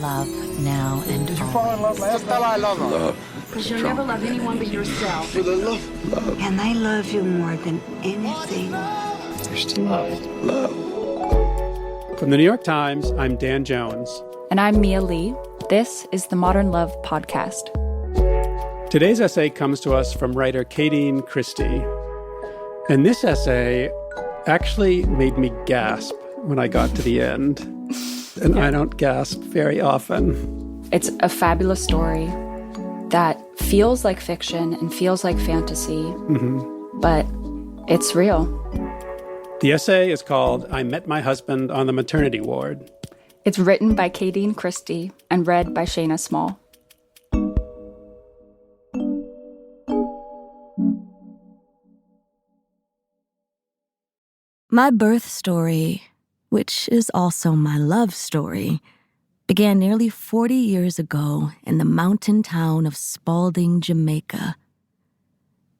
love now and Did you fall in love last night? I love her. Love. Because you'll never love anyone but yourself. For the love. Love. And I love you more than anything. There's still love. Love. From the New York Times, I'm Dan Jones. And I'm Mia Lee. This is the Modern Love Podcast. Today's essay comes to us from writer Kadine Christie. And this essay actually made me gasp when I got to the end. And I don't gasp very often. It's a fabulous story that feels like fiction and feels like fantasy, but it's real. The essay is called I Met My Husband on the Maternity Ward. It's written by Kadine Christie and read by Shayna Small. My birth story, which is also my love story, began nearly 40 years ago in the mountain town of Spalding, Jamaica.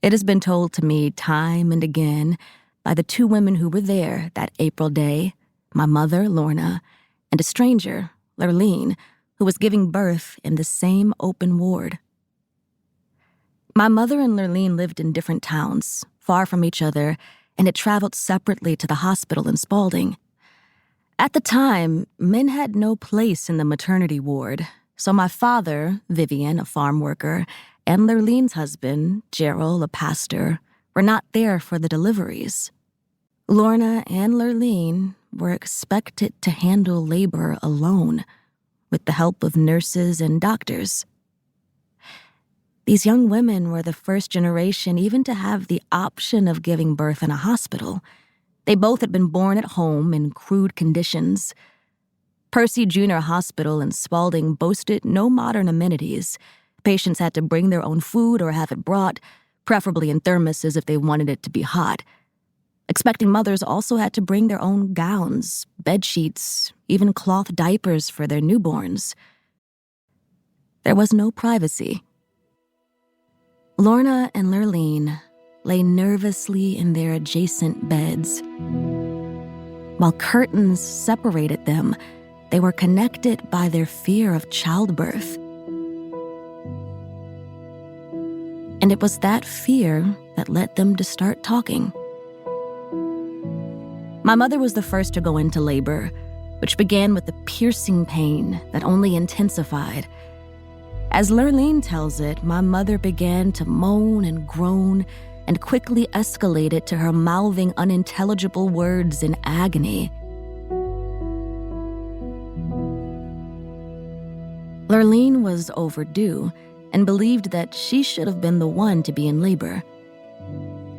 It has been told to me time and again by the two women who were there that April day, my mother, Lorna, and a stranger, Lurline, who was giving birth in the same open ward. My mother and Lurline lived in different towns, far from each other, and had traveled separately to the hospital in Spalding. At the time, men had no place in the maternity ward, so my father, Vivian, a farm worker, and Lurline's husband, Gerald, a pastor, were not there for the deliveries. Lorna and Lurline were expected to handle labor alone, with the help of nurses and doctors. These young women were the first generation even to have the option of giving birth in a hospital. They both had been born at home in crude conditions. Percy Junior Hospital in Spalding boasted no modern amenities. Patients had to bring their own food or have it brought, preferably in thermoses if they wanted it to be hot. Expecting mothers also had to bring their own gowns, bed sheets, even cloth diapers for their newborns. There was no privacy. Lorna and Lurline lay nervously in their adjacent beds. While curtains separated them, they were connected by their fear of childbirth. And it was that fear that led them to start talking. My mother was the first to go into labor, which began with a piercing pain that only intensified. As Lurline tells it, my mother began to moan and groan and quickly escalated to her mouthing unintelligible words in agony. Lurline was overdue and believed that she should have been the one to be in labor.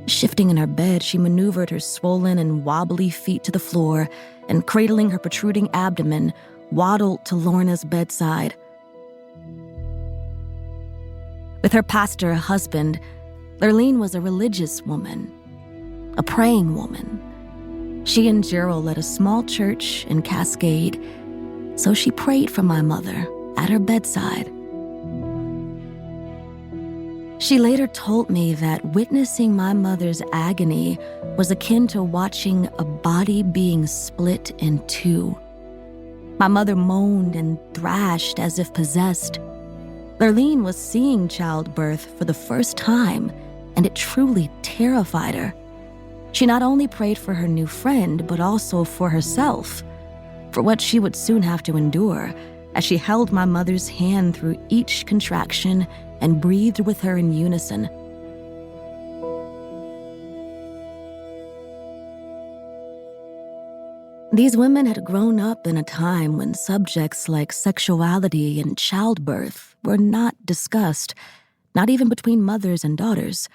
Shifting in her bed, she maneuvered her swollen and wobbly feet to the floor and, cradling her protruding abdomen, waddled to Lorna's bedside. With her pastor husband, Lurline was a religious woman, a praying woman. She and Gerald led a small church in Cascade, so she prayed for my mother at her bedside. She later told me that witnessing my mother's agony was akin to watching a body being split in two. My mother moaned and thrashed as if possessed. Lurline was seeing childbirth for the first time, and it truly terrified her. She not only prayed for her new friend, but also for herself, for what she would soon have to endure, as she held my mother's hand through each contraction and breathed with her in unison. These women had grown up in a time when subjects like sexuality and childbirth were not discussed, not even between mothers and daughters.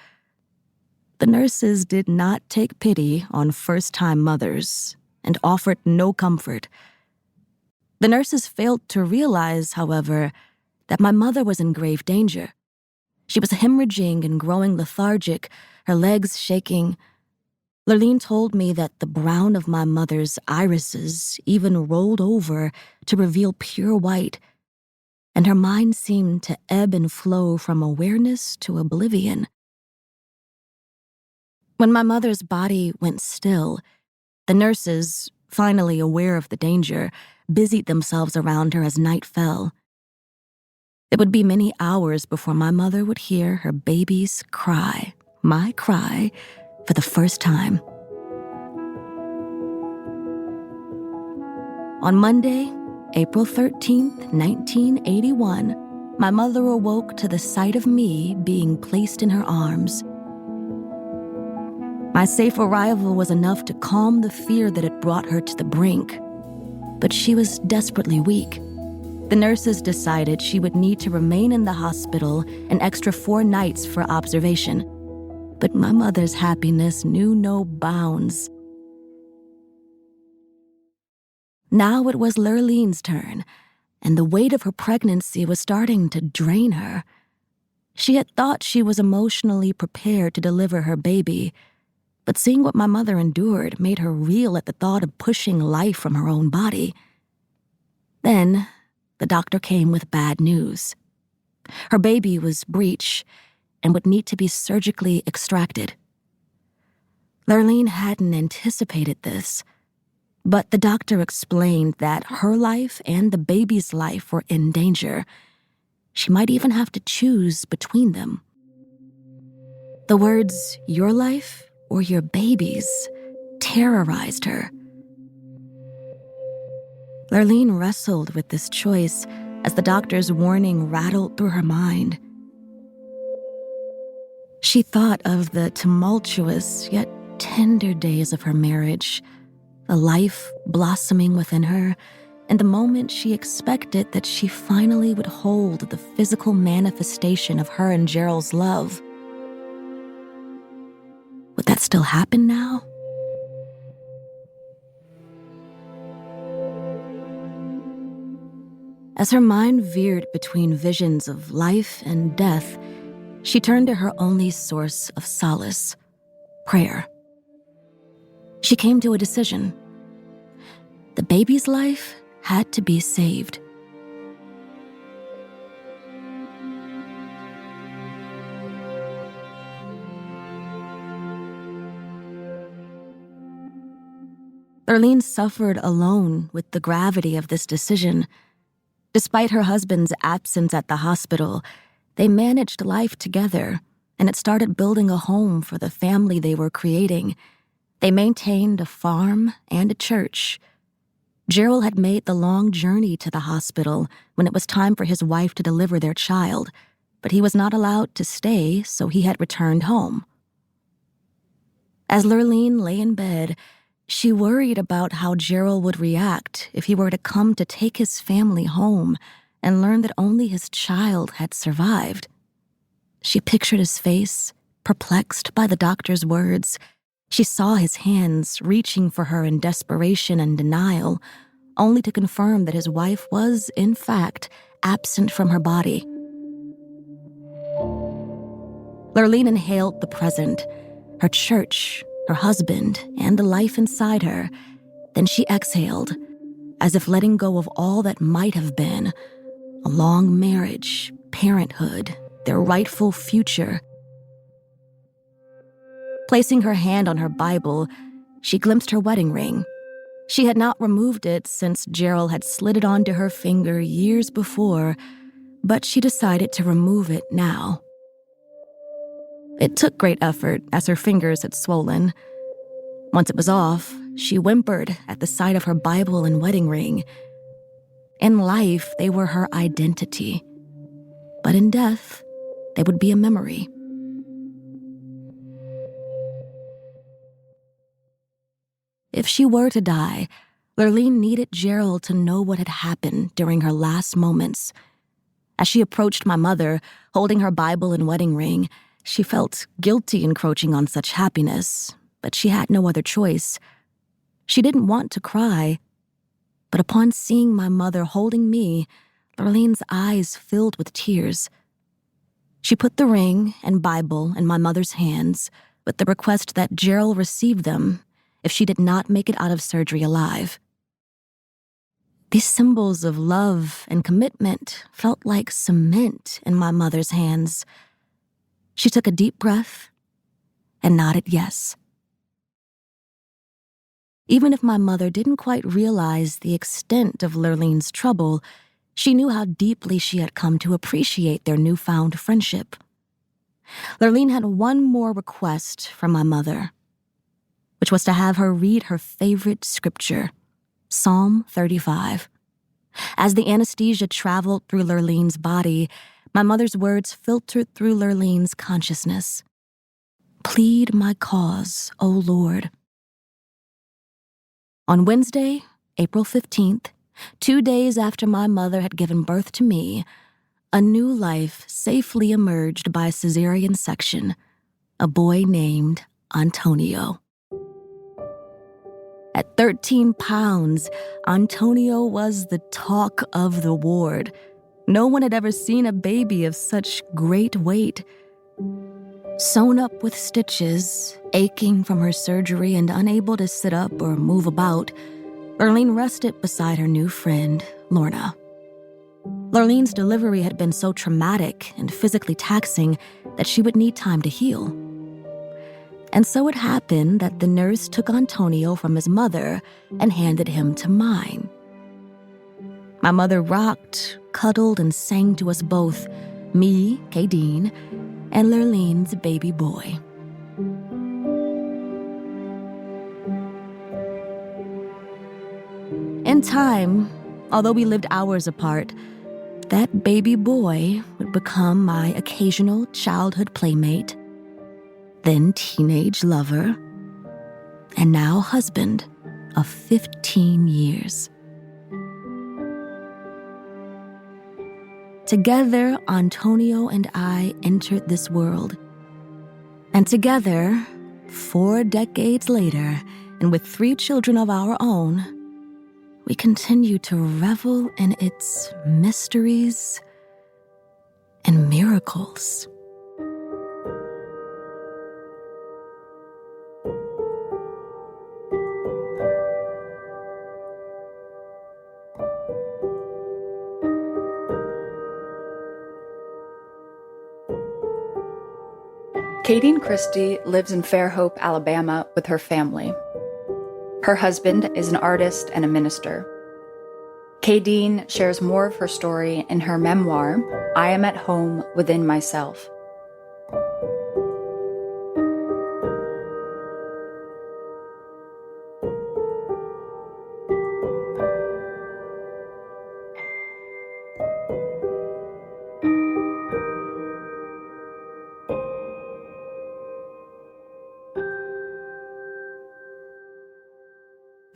The nurses did not take pity on first-time mothers and offered no comfort. The nurses failed to realize, however, that my mother was in grave danger. She was hemorrhaging and growing lethargic, her legs shaking. Lurline told me that the brown of my mother's irises even rolled over to reveal pure white, and her mind seemed to ebb and flow from awareness to oblivion. When my mother's body went still, the nurses, finally aware of the danger, busied themselves around her as night fell. It would be many hours before my mother would hear her baby's cry, my cry, for the first time. On Monday, April 13th, 1981, my mother awoke to the sight of me being placed in her arms. My safe arrival was enough to calm the fear that had brought her to the brink, but she was desperately weak. The nurses decided she would need to remain in the hospital an extra 4 nights for observation. But my mother's happiness knew no bounds. Now it was Lurline's turn, and the weight of her pregnancy was starting to drain her. She had thought she was emotionally prepared to deliver her baby, but seeing what my mother endured made her reel at the thought of pushing life from her own body. Then, the doctor came with bad news. Her baby was breech and would need to be surgically extracted. Lurline hadn't anticipated this, but the doctor explained that her life and the baby's life were in danger. She might even have to choose between them. The words, "your life or your baby's," terrorized her. Lurline wrestled with this choice as the doctor's warning rattled through her mind. She thought of the tumultuous yet tender days of her marriage, the life blossoming within her, and the moment she expected that she finally would hold the physical manifestation of her and Gerald's love. Would that still happen now? As her mind veered between visions of life and death, she turned to her only source of solace, prayer. She came to a decision. The baby's life had to be saved. Lurline suffered alone with the gravity of this decision. Despite her husband's absence at the hospital, they managed life together and had started building a home for the family they were creating. They maintained a farm and a church. Gerald had made the long journey to the hospital when it was time for his wife to deliver their child, but he was not allowed to stay, so he had returned home. As Lurline lay in bed, she worried about how Gerald would react if he were to come to take his family home and learn that only his child had survived. She pictured his face, perplexed by the doctor's words. She saw his hands reaching for her in desperation and denial, only to confirm that his wife was, in fact, absent from her body. Lurline inhaled the present, her church, her husband, and the life inside her. Then she exhaled, as if letting go of all that might have been, a long marriage, parenthood, their rightful future. Placing her hand on her Bible, she glimpsed her wedding ring. She had not removed it since Gerald had slid it onto her finger years before, but she decided to remove it now. It took great effort, as her fingers had swollen. Once it was off, she whimpered at the sight of her Bible and wedding ring. In life, they were her identity. But in death, they would be a memory. If she were to die, Lurline needed Gerald to know what had happened during her last moments. As she approached my mother, holding her Bible and wedding ring, she felt guilty encroaching on such happiness, but she had no other choice. She didn't want to cry, but upon seeing my mother holding me, Lurline's eyes filled with tears. She put the ring and Bible in my mother's hands with the request that Gerald receive them if she did not make it out of surgery alive. These symbols of love and commitment felt like cement in my mother's hands. She took a deep breath and nodded yes. Even if my mother didn't quite realize the extent of Lurline's trouble, she knew how deeply she had come to appreciate their newfound friendship. Lurline had one more request from my mother, which was to have her read her favorite scripture, Psalm 35. As the anesthesia traveled through Lurline's body, my mother's words filtered through Lurline's consciousness. Plead my cause, O Lord. On Wednesday, April 15th, 2 days after my mother had given birth to me, a new life safely emerged by cesarean section, a boy named Antonio. At 13 pounds, Antonio was the talk of the ward. No one had ever seen a baby of such great weight. Sewn up with stitches, aching from her surgery and unable to sit up or move about, Lurline rested beside her new friend, Lorna. Lurline's delivery had been so traumatic and physically taxing that she would need time to heal. And so it happened that the nurse took Antonio from his mother and handed him to mine. My mother rocked, cuddled, and sang to us both, me, Kadine, and Lurline's baby boy. In time, although we lived hours apart, that baby boy would become my occasional childhood playmate, then teenage lover, and now husband of 15 years. Together, Antonio and I entered this world. And together, 4 decades later, and with 3 children of our own, we continue to revel in its mysteries and miracles. Kadine Christie lives in Fairhope, Alabama with her family. Her husband is an artist and a minister. Kadine shares more of her story in her memoir, I Am at Home Within Myself.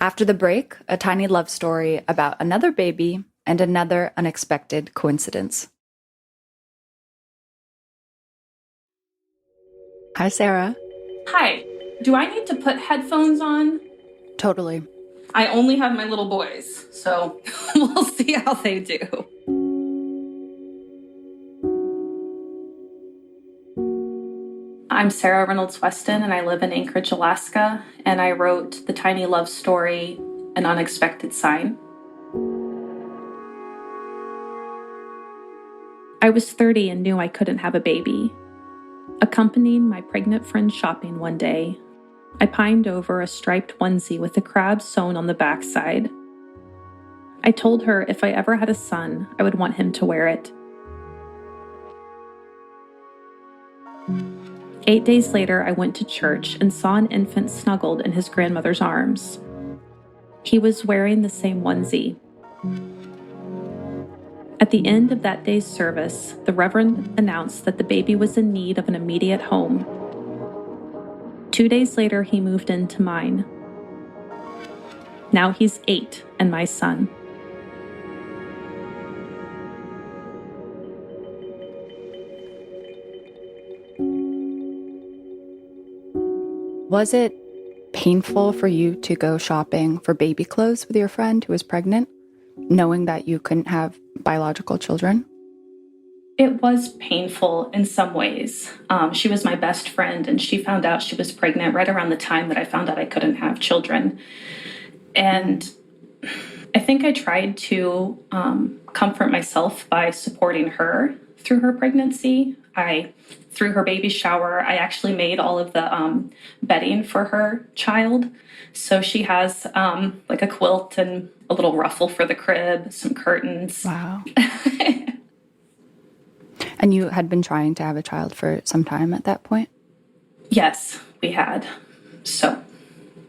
After the break, a tiny love story about another baby and another unexpected coincidence. Hi, Sarah. Hi. Do I need to put headphones on? Totally. I only have my little boys, so we'll see how they do. I'm Sarah Reynolds Westin, and I live in Anchorage, Alaska, and I wrote the tiny love story, An Unexpected Sign. I was 30 and knew I couldn't have a baby. Accompanying my pregnant friend shopping one day, I pined over a striped onesie with a crab sewn on the backside. I told her if I ever had a son, I would want him to wear it. 8 days later, I went to church and saw an infant snuggled in his grandmother's arms. He was wearing the same onesie. At the end of that day's service, the Reverend announced that the baby was in need of an immediate home. 2 days later, he moved into mine. Now he's 8 and my son. Was it painful for you to go shopping for baby clothes with your friend who was pregnant, knowing that you couldn't have biological children? It was painful in some ways. She was my best friend, and she found out she was pregnant right around the time that I found out I couldn't have children. And I think I tried to comfort myself by supporting her through her pregnancy. I threw her baby shower. I actually made all of the bedding for her child. So she has like a quilt and a little ruffle for the crib, some curtains. Wow. And you had been trying to have a child for some time at that point? Yes, we had. So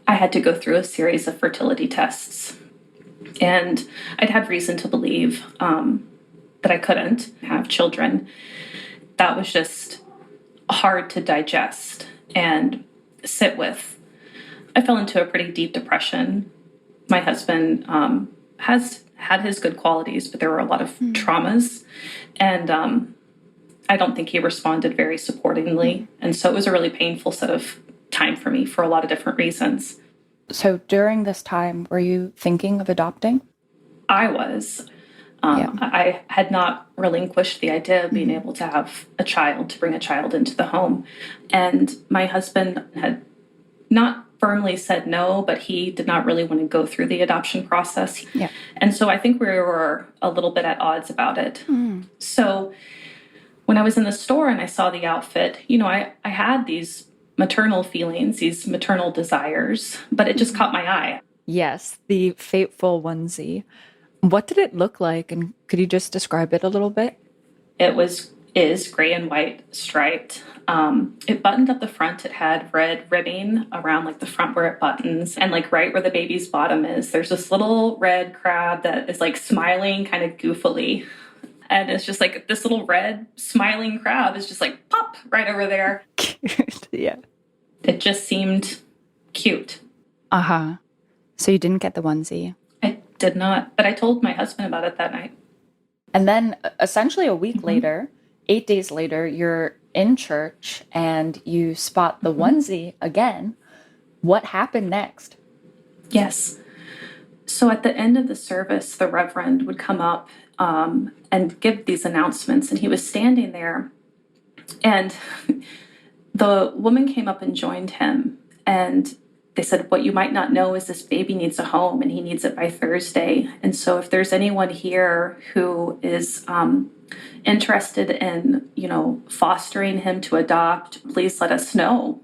I had to go through a series of fertility tests. And I'd had reason to believe that I couldn't have children. That was just hard to digest and sit with. I fell into a pretty deep depression. My husband has had his good qualities, but there were a lot of traumas. And I don't think he responded very supportingly. And so it was a really painful set of time for me for a lot of different reasons. So during this time, were you thinking of adopting? I was. I had not relinquished the idea of being able to have a child, to bring a child into the home. And my husband had not firmly said no, but he did not really want to go through the adoption process. Yeah. And so I think we were a little bit at odds about it. So when I was in the store and I saw the outfit, you know, I had these maternal feelings, these maternal desires, but it just caught my eye. Yes, the fateful onesie. What did it look like? And could you just describe it a little bit? It is gray and white striped. It buttoned up the front. It had red ribbing around like the front where it buttons, and like right where the baby's bottom is, there's this little red crab that is like smiling kind of goofily. And it's just like this little red smiling crab is just like pop right over there. Cute, yeah. It just seemed cute. Uh-huh. So you didn't get the onesie? I did not, but I told my husband about it that night. And then essentially a week later, 8 days later, you're in church and you spot the onesie again. What happened next? Yes. So at the end of the service, the Reverend would come up and give these announcements, and he was standing there, and the woman came up and joined him, and they said, what you might not know is this baby needs a home, and he needs it by Thursday. And so if there's anyone here who is interested in, you know, fostering him to adopt, please let us know.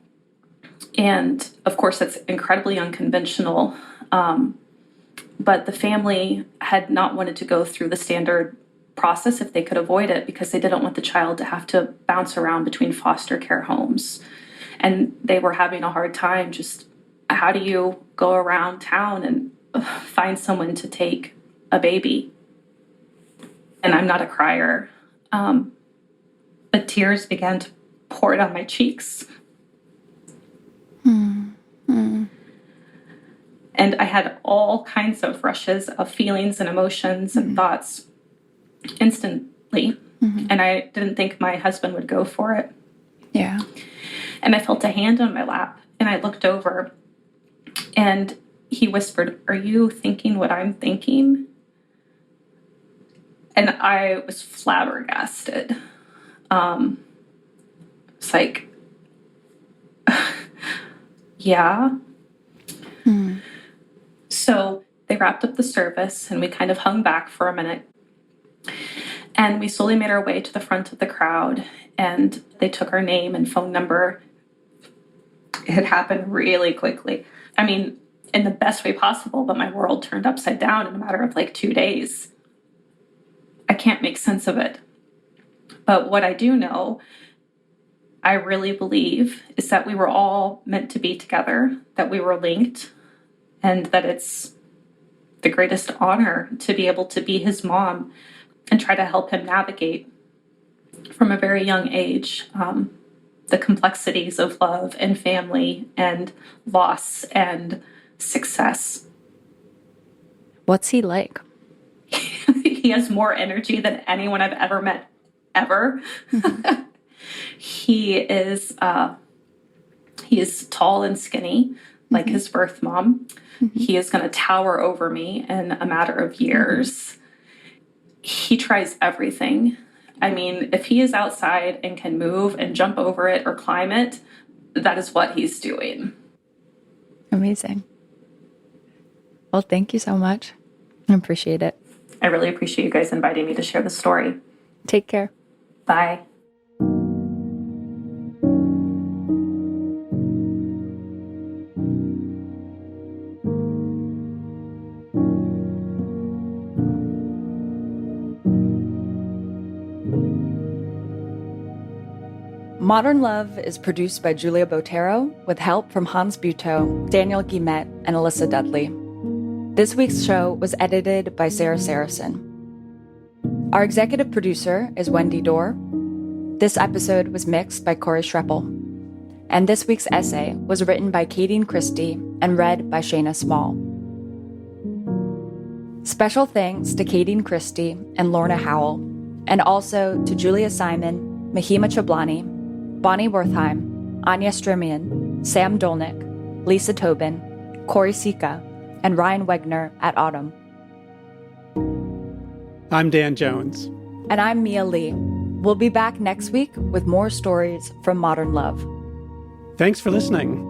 And of course, that's incredibly unconventional. But the family had not wanted to go through the standard process if they could avoid it, because they didn't want the child to have to bounce around between foster care homes. And they were having a hard time just, how do you go around town and find someone to take a baby? And I'm not a crier, but tears began to pour down my cheeks. And I had all kinds of rushes of feelings and emotions and thoughts instantly. And I didn't think my husband would go for it. Yeah. And I felt a hand on my lap, and I looked over, and he whispered, "Are you thinking what I'm thinking?" And I was flabbergasted. It's like, yeah. So they wrapped up the service, and we kind of hung back for a minute. And we slowly made our way to the front of the crowd, and they took our name and phone number. It happened really quickly. I mean, in the best way possible, but my world turned upside down in a matter of like 2 days. I can't make sense of it. But what I do know, I really believe, is that we were all meant to be together, that we were linked, and that it's the greatest honor to be able to be his mom and try to help him navigate from a very young age the complexities of love and family and loss and success. What's he like? He has more energy than anyone I've ever met, ever. He is tall and skinny, like his birth mom. He is going to tower over me in a matter of years. He tries everything. I mean, if he is outside and can move and jump over it or climb it, that is what he's doing. Amazing. Well, thank you so much. I appreciate it. I really appreciate you guys inviting me to share the story. Take care. Bye. Modern Love is produced by Julia Botero with help from Hans Butow, Daniel Guillemette, and Alyssa Dudley. This week's show was edited by Sarah Saracen. Our executive producer is Wendy Dorr. This episode was mixed by Corey Schreppel. And this week's essay was written by Kadine Christie and read by Shayna Small. Special thanks to Kadine Christie and Lorna Howell, and also to Julia Simon, Mahima Chablani, Bonnie Wertheim, Anya Strimian, Sam Dolnick, Lisa Tobin, Corey Sika, and Ryan Wegner at Autumn. I'm Dan Jones. And I'm Mia Lee. We'll be back next week with more stories from Modern Love. Thanks for listening.